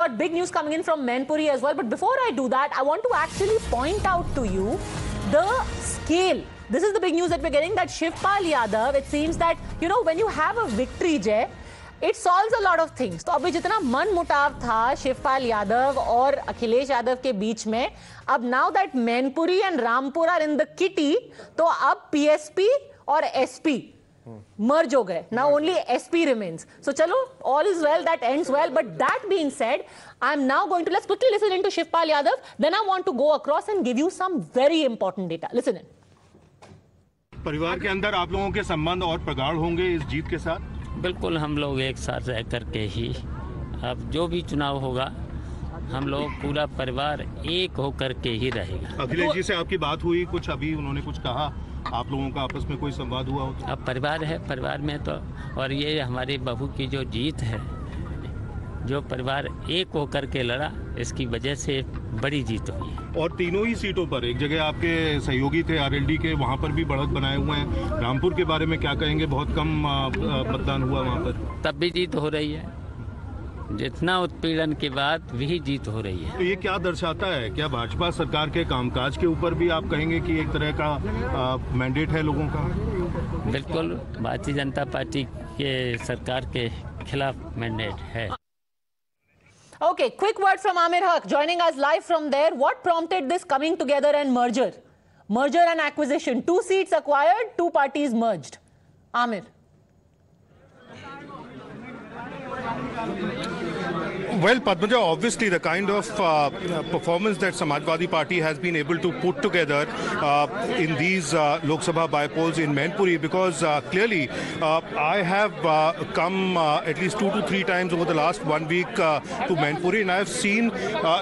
got big news coming in from Mainpuri as well. But before I do that, I want to actually point out to you the scale. This is the big news that we're getting, that Shivpal Yadav, it seems that, you know, when you have a victory, Jay, it solves a lot of things. तो अभी जितना मन मुटाव था शिवपाल यादव और अखिलेश यादव के बीच में, अब now that Mainpuri and Rampur are in the kitty, तो अब PSP और SP merge हो गए. Now only SP remains. So चलो, all is well, that ends well. But that being said, I'm now going to, let's quickly listen into Shivpal Yadav. Then I want to go across and give you some very important data. Listen in. परिवार के अंदर आप लोगों के संबंध और प्रगाढ़ होंगे इस जीत के साथ? बिल्कुल, हम लोग एक साथ रह करके ही अब जो भी चुनाव होगा हम लोग पूरा परिवार एक होकर के ही रहेगा। अखिलेश जी से आपकी बात हुई कुछ? अभी उन्होंने कुछ कहा? आप लोगों का आपस में कोई संवाद हुआ हो? अब परिवार है, परिवार में तो, और ये हमारी बहू की जो जीत है, जो परिवार एक होकर के लड़ा, इसकी वजह से बड़ी जीत हुई है। और तीनों ही सीटों पर एक जगह आपके सहयोगी थे आरएलडी के, वहाँ पर भी बढ़त बनाए हुए हैं। रामपुर के बारे में क्या कहेंगे? बहुत कम मतदान हुआ वहाँ पर, तब भी जीत हो रही है। जितना उत्पीड़न के बाद भी जीत हो रही है। तो ये क्या दर्शाता है? क्या भाजपा सरकार के कामकाज के ऊपर भी आप कहेंगे कि एक तरह का मैंडेट है लोगों का? बिल्कुल, भारतीय जनता पार्टी के सरकार के खिलाफ मैंडेट है। Okay, quick word from Amir Haq joining us live from there. What prompted this coming together and merger? Merger and acquisition. 2 seats acquired, 2 parties merged. Amir. Well, Padmaja, obviously the kind of performance that Samajwadi Party has been able to put together in these Lok Sabha by-polls in Mainpuri, because clearly I have come at least 2 to 3 times over the last 1 week to Mainpuri, and I have seen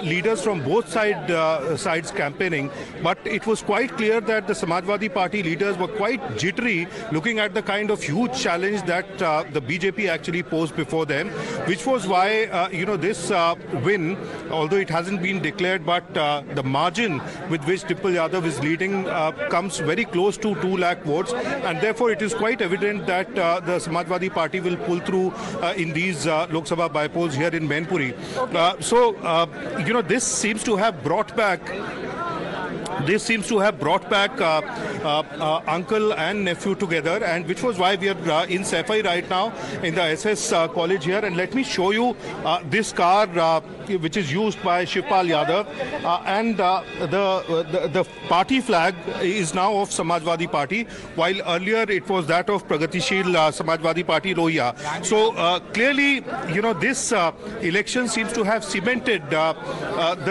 leaders from both sides campaigning, but it was quite clear that the Samajwadi Party leaders were quite jittery looking at the kind of huge challenge that the BJP actually posed before them, which was why, this win, although it hasn't been declared, but the margin with which Dimple Yadav is leading comes very close to 2 lakh votes, and therefore it is quite evident that the Samajwadi Party will pull through in these Lok Sabha by-polls here in Mainpuri. This seems to have brought back uncle and nephew together, and which was why we are in Saifai right now in the SS college here. And let me show you this car which is used by Shivpal Yadav, and the party flag is now of Samajwadi Party, while earlier it was that of Pragatishil Samajwadi Party Lohia. So clearly, this election seems to have cemented the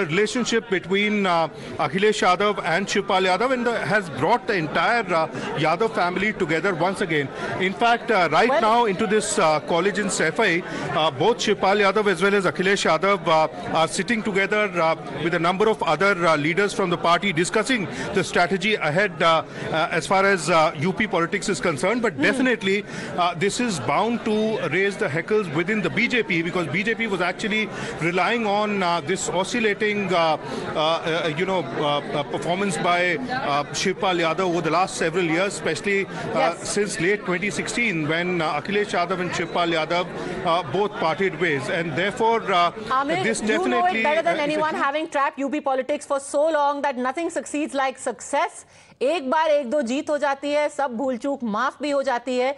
relationship between Akhilesh Yadav and Shivpal Yadav, and has brought the entire Yadav family together once again. In fact, now into this college in Saifai, both Shivpal Yadav as well as Akhilesh Yadav are sitting together with a number of other leaders from the party, discussing the strategy ahead as far as UP politics is concerned. But definitely this is bound to raise the heckles within the BJP, because BJP was actually relying on this oscillating performance by Shivpal Yadav over the last several years, especially since late 2016, when Akhilesh Yadav and Shivpal Yadav both parted ways. And therefore Amir, this you definitely know it better than anyone, having tracked UP politics for so long, that nothing succeeds like success. एक बार 1-2 जीत हो जाती है, सब भूल चूक माफ भी हो जाती है।